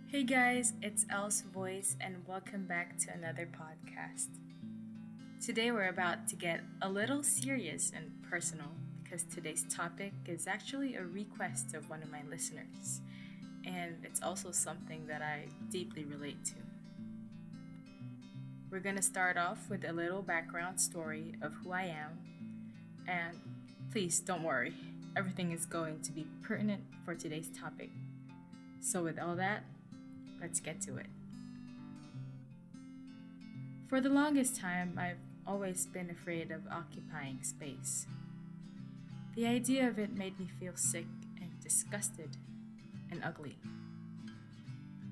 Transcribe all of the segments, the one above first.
Hey guys, it's Elle's voice and welcome back to another podcast. Today we're about to get a little serious and personal because today's topic is actually a request of one of my listeners, and it's also something that I deeply relate to. We're gonna start off with a little background story of who I am, and please don't worry, everything is going to be pertinent for today's topic. So with all that, let's get to it. For the longest time, I've always been afraid of occupying space. The idea of it made me feel sick and disgusted and ugly.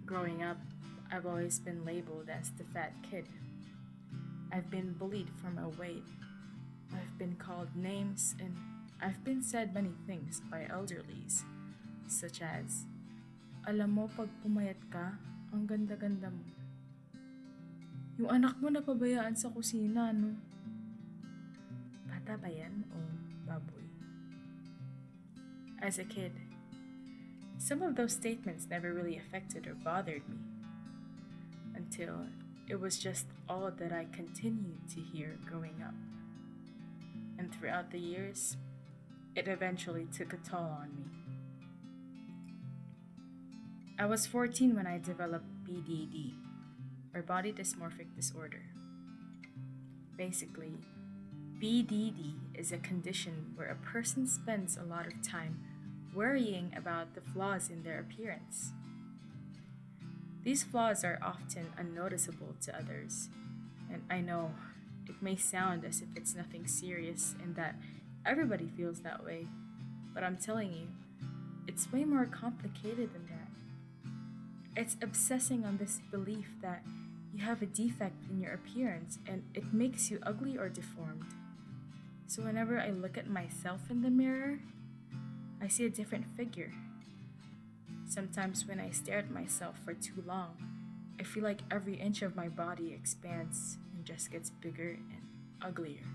Growing up, I've always been labeled as the fat kid. I've been bullied for my weight. I've been called names, and I've been said many things by elderlies, such as, "Alam mo, pag pumayat ka, ang ganda-ganda mo. Yung anak mo napabayaan sa kusina, no? Bata ba yan o baboy?" As a kid, some of those statements never really affected or bothered me, until it was just all that I continued to hear growing up. And throughout the years, it eventually took a toll on me. I was 14 when I developed BDD, or Body Dysmorphic Disorder. Basically, BDD is a condition where a person spends a lot of time worrying about the flaws in their appearance. These flaws are often unnoticeable to others, and I know it may sound as if it's nothing serious and that everybody feels that way, but I'm telling you, it's way more complicated than that. It's obsessing on this belief that you have a defect in your appearance and it makes you ugly or deformed. So whenever I look at myself in the mirror, I see a different figure. Sometimes when I stare at myself for too long, I feel like every inch of my body expands and just gets bigger and uglier.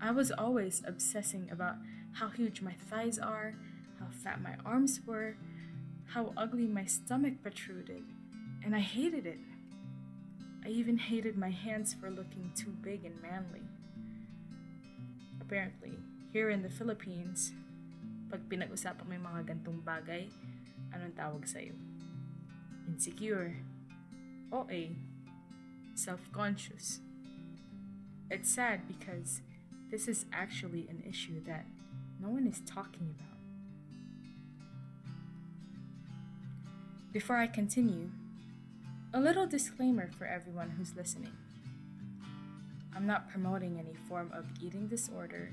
I was always obsessing about how huge my thighs are, how fat my arms were, how ugly my stomach protruded, and I hated it. I even hated my hands for looking too big and manly. Apparently, here in the Philippines, pag pinag-usapan mo yung mga gantong bagay, anong tawag sa'yo? Insecure, OA, self-conscious. It's sad because this is actually an issue that no one is talking about. Before I continue, a little disclaimer for everyone who's listening. I'm not promoting any form of eating disorder,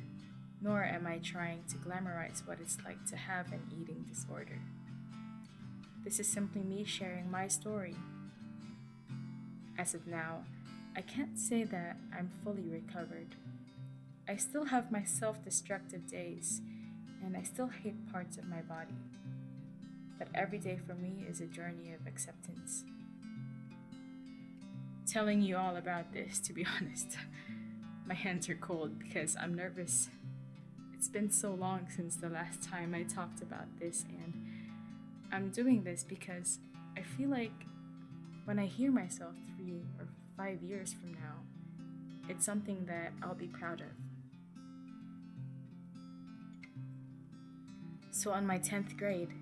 nor am I trying to glamorize what it's like to have an eating disorder. This is simply me sharing my story. As of now, I can't say that I'm fully recovered. I still have my self-destructive days, and I still hate parts of my body. But every day for me is a journey of acceptance. Telling you all about this, to be honest, my hands are cold because I'm nervous. It's been so long since the last time I talked about this, and I'm doing this because I feel like when I hear myself 3 or 5 years from now, it's something that I'll be proud of. So on my 10th grade,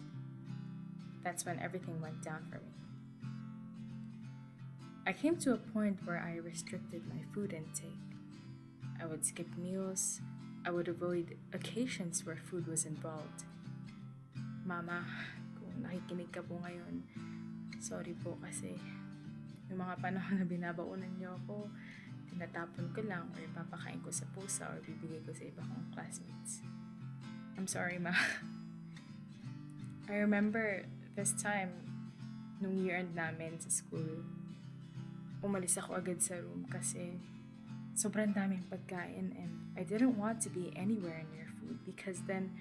that's when everything went down for me. I came to a point where I restricted my food intake. I would skip meals. I would avoid occasions where food was involved. Mama, kung nakikinig ka po ngayon, sorry po kasi yung mga panahon na binabaunan niyo ako, tinatapon ko lang or ipapakain ko sa pusa or bibigay ko sa iba kong classmates. I'm sorry, ma. I remember this time, nung year-end namin sa school, umalis ako agad sa room kasi sobrang daming pagkain and I didn't want to be anywhere near food because then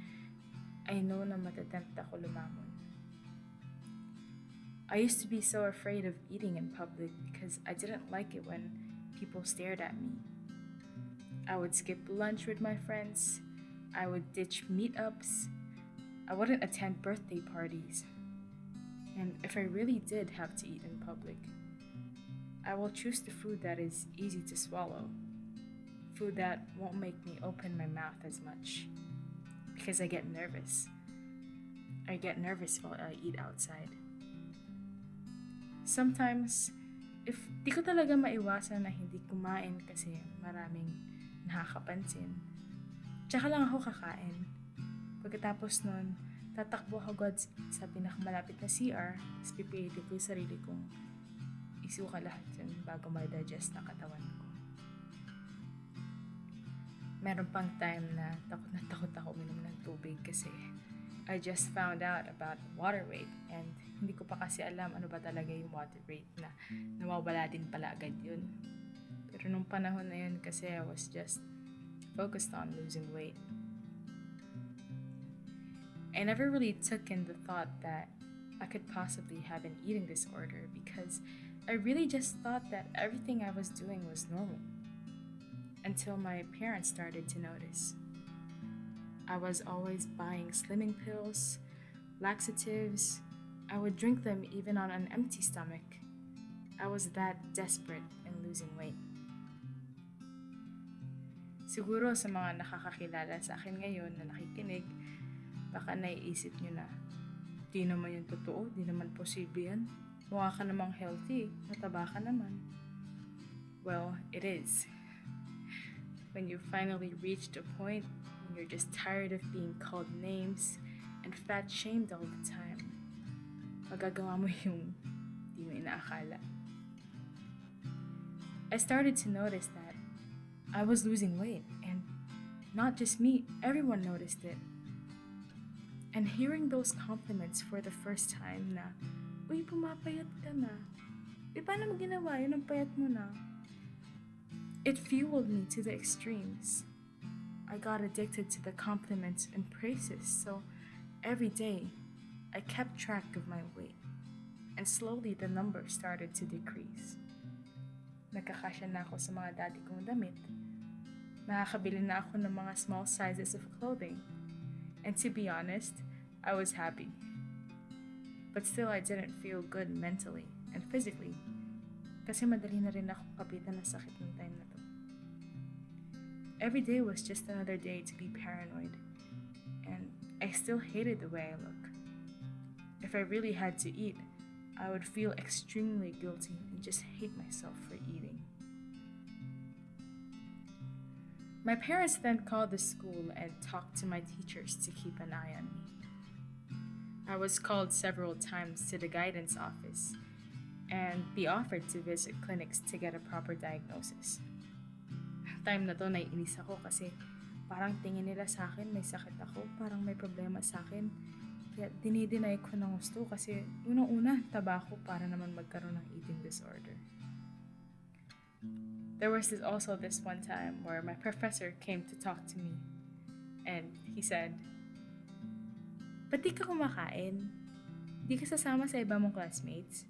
I know na matatempt ako lumamon. I used to be so afraid of eating in public because I didn't like it when people stared at me. I would skip lunch with my friends. I would ditch meetups. I wouldn't attend birthday parties. And if I really did have to eat in public, I will choose the food that is easy to swallow, food that won't make me open my mouth as much, because I get nervous. I get nervous while I eat outside. Sometimes, if di ko talaga maiwasan na hindi kumain kasi maraming nakakapansin, tsaka lang ako kakain. Pagkatapos nun, tatakbo ako agad sa pinakamalapit na CR, tapos pipilitin ko yung sarili kong isuka lahat yun bago ma-digest na katawan ko. Meron pang time na takot ako uminom ng tubig kasi I just found out about water weight and hindi ko pa kasi alam ano ba talaga yung water weight na nawawala din pala agad yun. Pero nung panahon na yun kasi I was just focused on losing weight. I never really took in the thought that I could possibly have an eating disorder because I really just thought that everything I was doing was normal until my parents started to notice. I was always buying slimming pills, laxatives. I would drink them even on an empty stomach. I was that desperate in losing weight. Siguro sa mga nakakakilala sa akin ngayon na nakikinig, baka naiisip nyo na, di naman yung totoo, di naman posible yan. Mukha ka namang healthy, mataba ka naman. Well, it is. When you finally reached a point when you're just tired of being called names and fat-shamed all the time, magagawa mo yung di mo inaakala. I started to notice that I was losing weight, and not just me, everyone noticed it. And hearing those compliments for the first time na, uy, pumapayat ka na. Paano mo ginawa? Yun ang payat mo na. It fueled me to the extremes. I got addicted to the compliments and praises, so every day, I kept track of my weight. And slowly, the number started to decrease. Nagkakasya na ako sa mga dati kong damit. Nakakabili na ako ng mga small sizes of clothing. And to be honest, I was happy. But still, I didn't feel good mentally and physically kasi madali na rin ako kapitan ng sakit ng time na to. Every day was just another day to be paranoid, and I still hated the way I look. If I really had to eat, I would feel extremely guilty and just hate myself for eating. My parents then called the school and talked to my teachers to keep an eye on me. I was called several times to the guidance office and be offered to visit clinics to get a proper diagnosis. Time na to, naiinis ako kasi parang tingin nila sa akin may sakit ako, parang may problema sa akin. Kaya dinideny ko ng gusto kasi unang-una, taba ako para naman magkaroon ng eating disorder. There was also this one time where my professor came to talk to me and he said, "Ba't di ka kumakain? Di ka sasama sa iba mong classmates?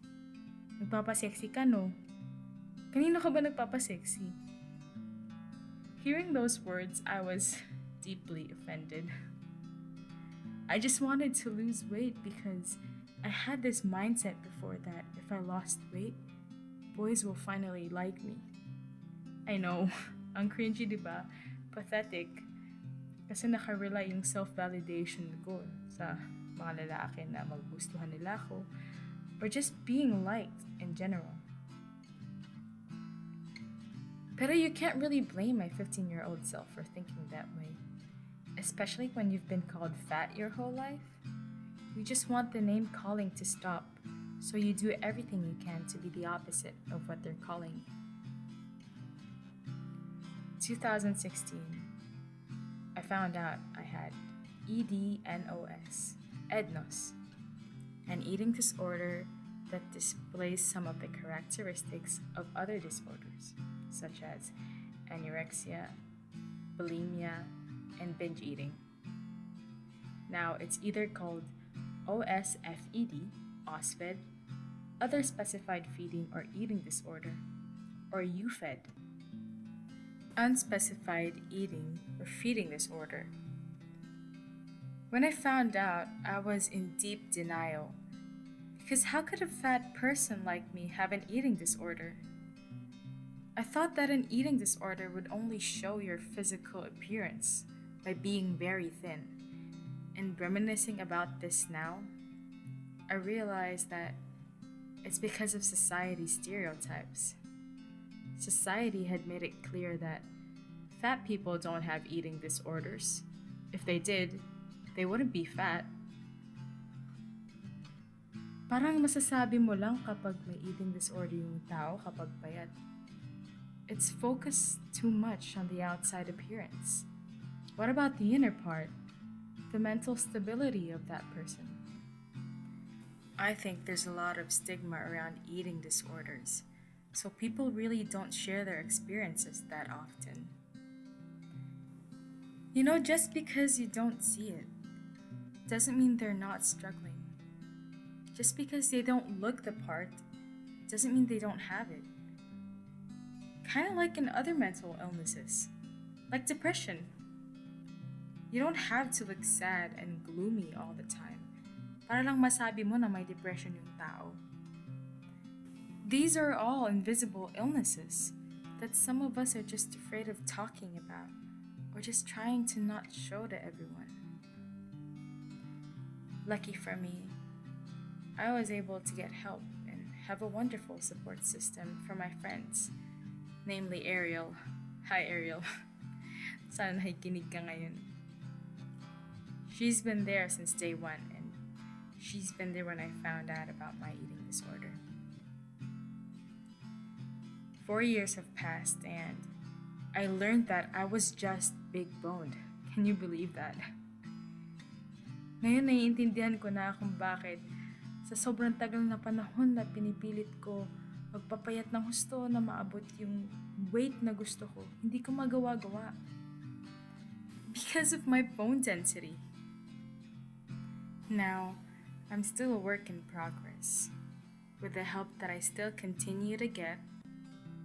Nagpapasexy ka, no? Kanino ka ba nagpapasexy?" Hearing those words, I was deeply offended. I just wanted to lose weight because I had this mindset before that if I lost weight, boys will finally like me. I know, ang cringy, diba? Pathetic. Kasi nakarely yung self-validation ko sa mga lalaki na magugustuhan nila ako or just being liked in general. Pero you can't really blame my 15-year-old self for thinking that way. Especially when you've been called fat your whole life. You just want the name calling to stop, so you do everything you can to be the opposite of what they're calling you. 2016, I found out I had EDNOS, EDNOS, an eating disorder that displays some of the characteristics of other disorders, such as anorexia, bulimia, and binge eating. Now, it's either called OSFED, OSFED, other specified feeding or eating disorder, or UFED, unspecified eating or feeding disorder. When I found out, I was in deep denial. Because how could a fat person like me have an eating disorder? I thought that an eating disorder would only show your physical appearance by being very thin. And reminiscing about this now, I realized that it's because of society's stereotypes. Society had made it clear that fat people don't have eating disorders. If they did, they wouldn't be fat. Parang masasabi mo lang kapag may eating disorder yung tao kapag payat. It's focused too much on the outside appearance. What about the inner part? The mental stability of that person? I think there's a lot of stigma around eating disorders, so people really don't share their experiences that often. Just because you don't see it doesn't mean they're not struggling. Just because they don't look the part doesn't mean they don't have it. Kind of like in other mental illnesses, like depression. You don't have to look sad and gloomy all the time para lang masabi mo na may depression yung tao. These are all invisible illnesses that some of us are just afraid of talking about or just trying to not show to everyone. Lucky for me, I was able to get help and have a wonderful support system from my friends, namely Ariel. Hi Ariel. Sana nakikinig ka ngayon. She's been there since day one, and she's been there when I found out about my eating disorder. 4 years have passed, and I learned that I was just big-boned. Can you believe that? Ngayon naiintindihan ko na kung bakit sa sobrang tagal na panahon na pinipilit ko magpapayat ng husto na maabot yung weight na gusto ko, hindi ko magawa-gawa. Because of my bone density. Now, I'm still a work in progress, with the help that I still continue to get,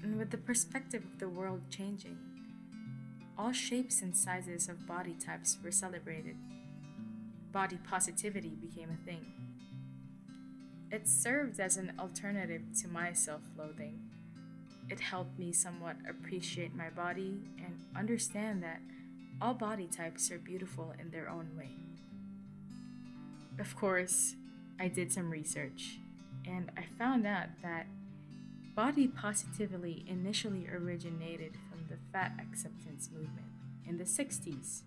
and with the perspective of the world changing. All shapes and sizes of body types were celebrated. Body positivity became a thing. It served as an alternative to my self-loathing. It helped me somewhat appreciate my body and understand that all body types are beautiful in their own way. Of course, I did some research, and I found out that body positivity initially originated from the fat acceptance movement in the 60s.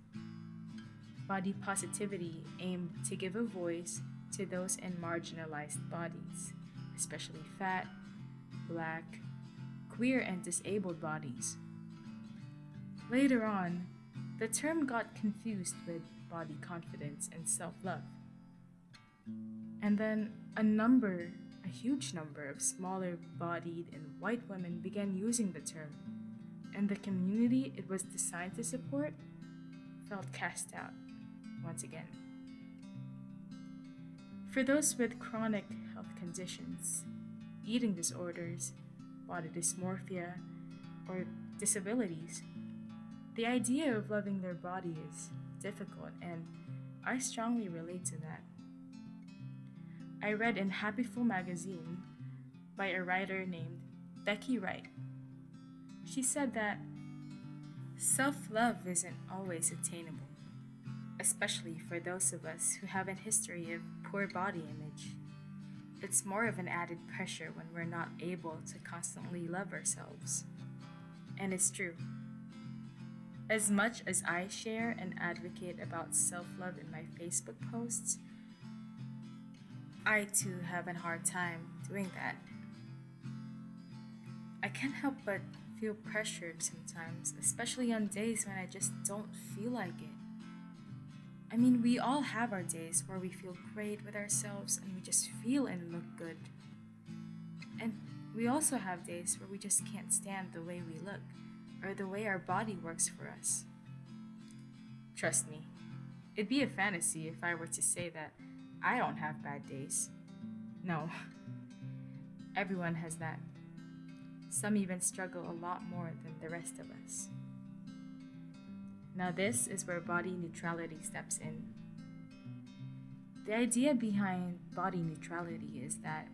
Body positivity aimed to give a voice to those in marginalized bodies, especially fat, black, queer, and disabled bodies. Later on, the term got confused with body confidence and self-love. And then a huge number of smaller-bodied and white women began using the term, and the community it was designed to support felt cast out once again. For those with chronic health conditions, eating disorders, body dysmorphia, or disabilities, the idea of loving their body is difficult, and I strongly relate to that. I read in Happyful magazine by a writer named Becky Wright. She said that self-love isn't always attainable, especially for those of us who have a history of poor body image. It's more of an added pressure when we're not able to constantly love ourselves. And it's true. As much as I share and advocate about self-love in my Facebook posts, I too have a hard time doing that. I can't help but feel pressured sometimes, especially on days when I just don't feel like it. I mean, we all have our days where we feel great with ourselves and we just feel and look good. And we also have days where we just can't stand the way we look or the way our body works for us. Trust me, it'd be a fantasy if I were to say that I don't have bad days. No, everyone has that. Some even struggle a lot more than the rest of us. Now this is where body neutrality steps in. The idea behind body neutrality is that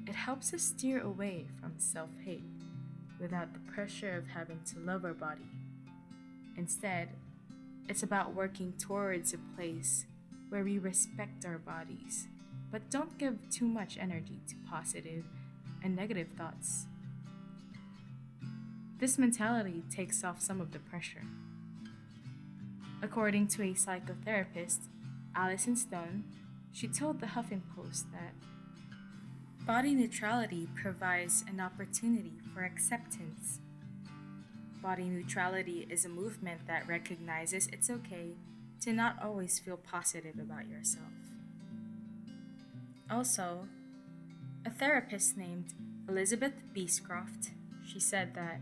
it helps us steer away from self-hate without the pressure of having to love our body. Instead, it's about working towards a place where we respect our bodies, but don't give too much energy to positive and negative thoughts. This mentality takes off some of the pressure. According to a psychotherapist, Alison Stone, she told the Huffington Post that body neutrality provides an opportunity for acceptance. Body neutrality is a movement that recognizes it's okay to not always feel positive about yourself. Also, a therapist named Elizabeth Beescroft, she said that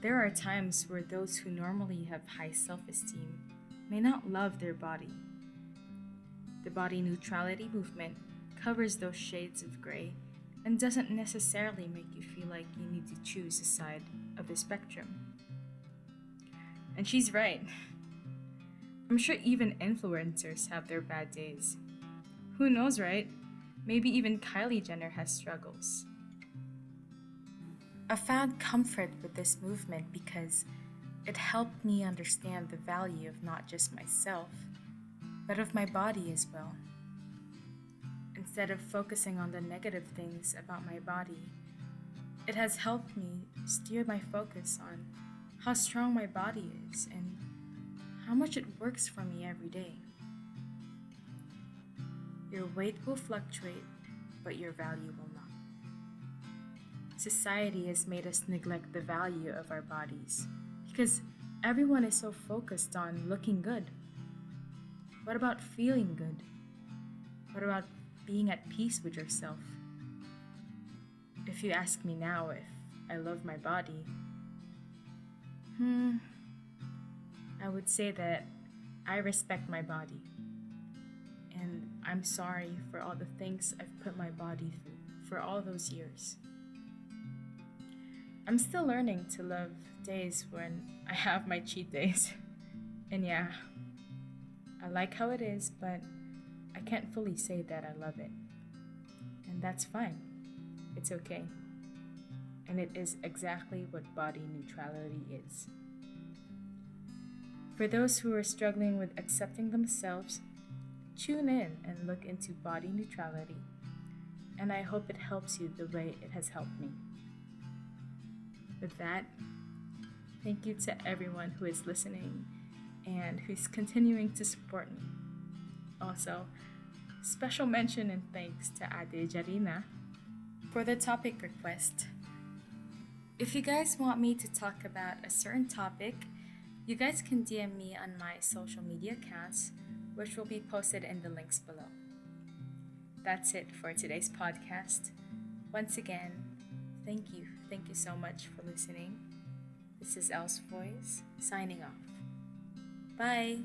there are times where those who normally have high self-esteem may not love their body. The body neutrality movement covers those shades of gray and doesn't necessarily make you feel like you need to choose a side of the spectrum. And she's right. I'm sure even influencers have their bad days. Who knows, right? Maybe even Kylie Jenner has struggles. I found comfort with this movement because it helped me understand the value of not just myself, but of my body as well. Instead of focusing on the negative things about my body, it has helped me steer my focus on how strong my body is and how much it works for me every day. Your weight will fluctuate, but your value will not. Society has made us neglect the value of our bodies because everyone is so focused on looking good. What about feeling good? What about being at peace with yourself? If you ask me now if I love my body, I would say that I respect my body. And I'm sorry for all the things I've put my body through for all those years. I'm still learning to love days when I have my cheat days. And yeah, I like how it is, but I can't fully say that I love it. And that's fine. It's okay. And it is exactly what body neutrality is. For those who are struggling with accepting themselves, tune in and look into body neutrality, and I hope it helps you the way it has helped me. With that, thank you to everyone who is listening and who's continuing to support me. Also, special mention and thanks to 𝙗𝙙𝙙𝙞𝙚 for the topic request. If you guys want me to talk about a certain topic, you guys can DM me on my social media accounts, which will be posted in the links below. That's it for today's podcast. Once again, thank you so much for listening. This is Elle's voice, signing off. Bye!